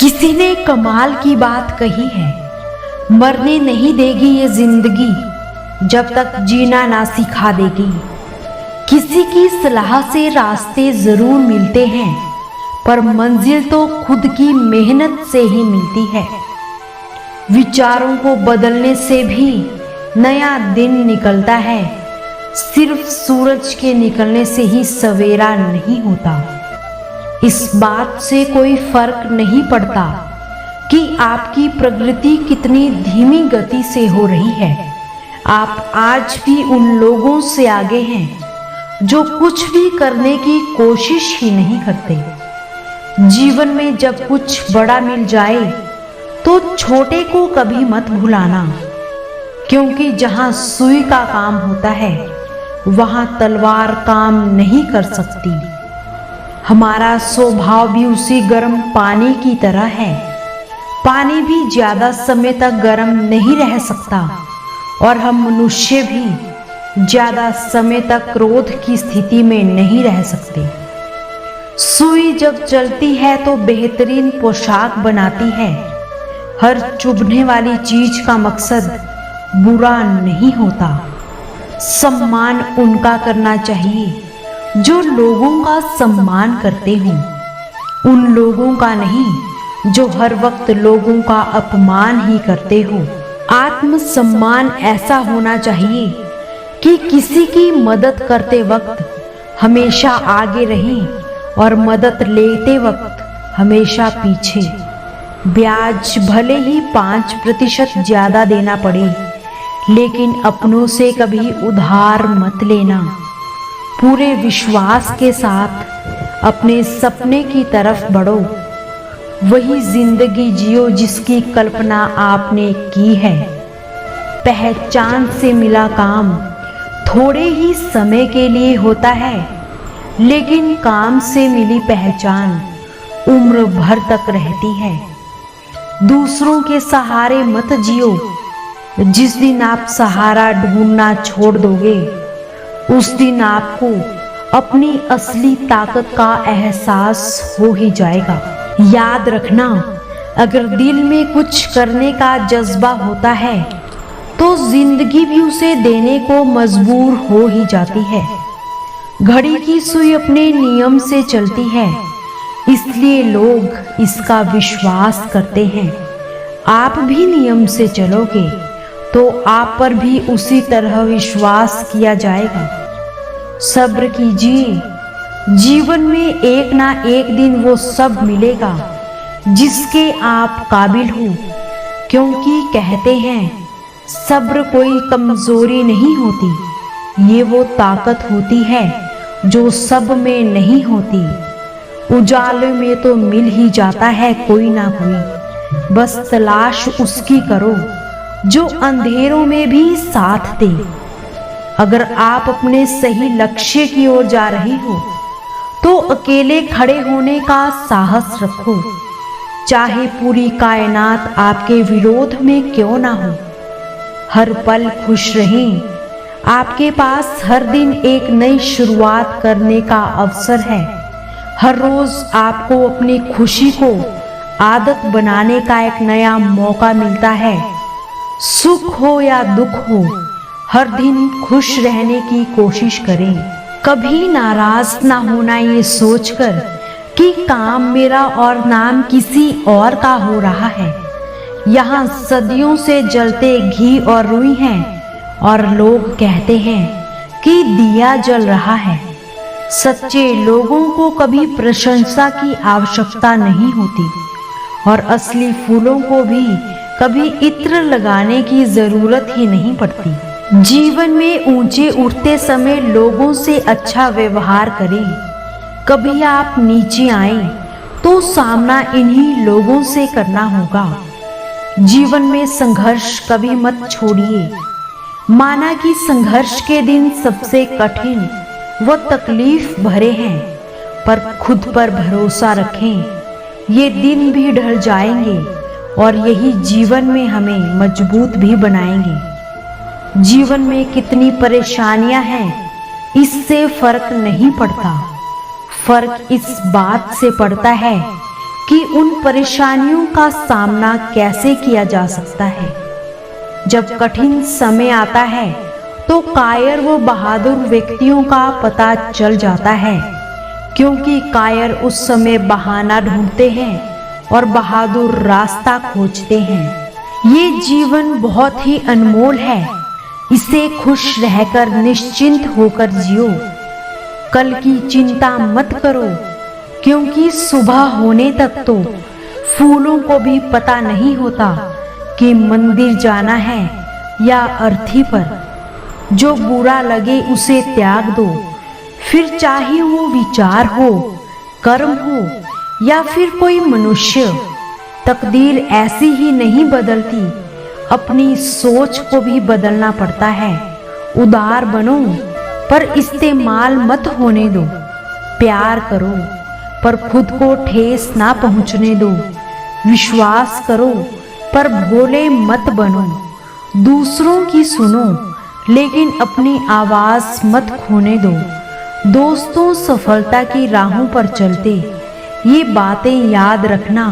किसी ने कमाल की बात कही है, मरने नहीं देगी ये जिंदगी जब तक जीना ना सिखा देगी। किसी की सलाह से रास्ते जरूर मिलते हैं, पर मंजिल तो खुद की मेहनत से ही मिलती है। विचारों को बदलने से भी नया दिन निकलता है, सिर्फ सूरज के निकलने से ही सवेरा नहीं होता। इस बात से कोई फर्क नहीं पड़ता कि आपकी प्रगति कितनी धीमी गति से हो रही है। आप आज भी उन लोगों से आगे हैं जो कुछ भी करने की कोशिश ही नहीं करते। जीवन में जब कुछ बड़ा मिल जाए तो छोटे को कभी मत भुलाना, क्योंकि जहां सुई का काम होता है वहां तलवार काम नहीं कर सकती। हमारा स्वभाव भी उसी गर्म पानी की तरह है। पानी भी ज्यादा समय तक गर्म नहीं रह सकता और हम मनुष्य भी ज्यादा समय तक क्रोध की स्थिति में नहीं रह सकते। सुई जब चलती है तो बेहतरीन पोशाक बनाती है। हर चुभने वाली चीज का मकसद बुरा नहीं होता। सम्मान उनका करना चाहिए जो लोगों का सम्मान करते हों, उन लोगों का नहीं जो हर वक्त लोगों का अपमान ही करते हो। आत्मसम्मान ऐसा होना चाहिए कि किसी की मदद करते वक्त हमेशा आगे रहें और मदद लेते वक्त हमेशा पीछे। ब्याज भले ही 5% ज्यादा देना पड़े, लेकिन अपनों से कभी उधार मत लेना। पूरे विश्वास के साथ अपने सपने की तरफ बढ़ो। वही जिंदगी जियो जिसकी कल्पना आपने की है। पहचान से मिला काम थोड़े ही समय के लिए होता है, लेकिन काम से मिली पहचान उम्र भर तक रहती है। दूसरों के सहारे मत जियो। जिस दिन आप सहारा ढूंढना छोड़ दोगे, उस दिन आपको अपनी असली ताकत का एहसास हो ही जाएगा। याद रखना, अगर दिल में कुछ करने का जज्बा होता है तो जिंदगी भी उसे देने को मजबूर हो ही जाती है। घड़ी की सुई अपने नियम से चलती है, इसलिए लोग इसका विश्वास करते हैं। आप भी नियम से चलोगे तो आप पर भी उसी तरह विश्वास किया जाएगा। सब्र कीजिए, जीवन में एक ना एक दिन वो सब मिलेगा जिसके आप काबिल हो, क्योंकि कहते हैं सब्र कोई कमजोरी नहीं होती, ये वो ताकत होती है जो सब में नहीं होती। उजाले में तो मिल ही जाता है कोई ना कोई, बस तलाश उसकी करो जो अंधेरों में भी साथ दे। अगर आप अपने सही लक्ष्य की ओर जा रही हो तो अकेले खड़े होने का साहस रखो, चाहे पूरी कायनात आपके विरोध में क्यों ना हो। हर पल खुश रहें। आपके पास हर दिन एक नई शुरुआत करने का अवसर है। हर रोज आपको अपनी खुशी को आदत बनाने का एक नया मौका मिलता है। सुख हो या दुख हो, हर दिन खुश रहने की कोशिश करें। कभी नाराज ना होना ये सोचकर कि काम मेरा और नाम किसी और का हो रहा है। यहाँ सदियों से जलते घी और रुई हैं और लोग कहते हैं कि दिया जल रहा है। सच्चे लोगों को कभी प्रशंसा की आवश्यकता नहीं होती और असली फूलों को भी कभी इत्र लगाने की जरूरत ही नहीं पड़ती। जीवन में ऊंचे उठते समय लोगों से अच्छा व्यवहार करें। कभी आप नीचे आए तो सामना इन्हीं लोगों से करना होगा। जीवन में संघर्ष कभी मत छोड़िए। माना कि संघर्ष के दिन सबसे कठिन व तकलीफ भरे हैं, पर खुद पर भरोसा रखें। ये दिन भी ढल जाएंगे और यही जीवन में हमें मजबूत भी बनाएंगे। जीवन में कितनी परेशानियां हैं, इससे फर्क नहीं पड़ता। फर्क इस बात से पड़ता है कि उन परेशानियों का सामना कैसे किया जा सकता है। जब कठिन समय आता है तो कायर व बहादुर व्यक्तियों का पता चल जाता है, क्योंकि कायर उस समय बहाना ढूंढते हैं और बहादुर रास्ता खोजते हैं। ये जीवन बहुत ही अनमोल है, इसे खुश रहकर निश्चिंत होकर जियो। कल की चिंता मत करो, क्योंकि सुबह होने तक तो फूलों को भी पता नहीं होता कि मंदिर जाना है या अर्थी पर। जो बुरा लगे उसे त्याग दो, फिर चाहे वो विचार हो, कर्म हो या फिर कोई मनुष्य। तकदीर ऐसी ही नहीं बदलती, अपनी सोच को भी बदलना पड़ता है। उदार बनो पर इस्तेमाल मत होने दो। प्यार करो पर खुद को ठेस ना पहुंचने दो। विश्वास करो पर भोले मत बनो। दूसरों की सुनो लेकिन अपनी आवाज मत खोने दो। दोस्तों, सफलता की राहों पर चलते ये बातें याद रखना।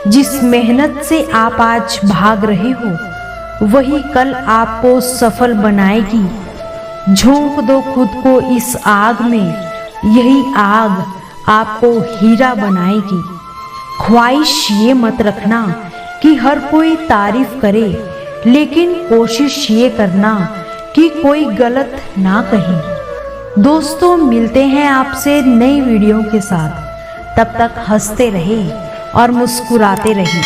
जिस मेहनत से आप आज भाग रहे हो वही कल आपको सफल बनाएगी। झोंक दो खुद को इस आग में, यही आग आपको हीरा बनाएगी। ख्वाहिश ये मत रखना कि हर कोई तारीफ करे, लेकिन कोशिश ये करना कि कोई गलत ना कहे। दोस्तों, मिलते हैं आपसे नई वीडियो के साथ। तब तक हंसते रहे और मुस्कुराते रहे।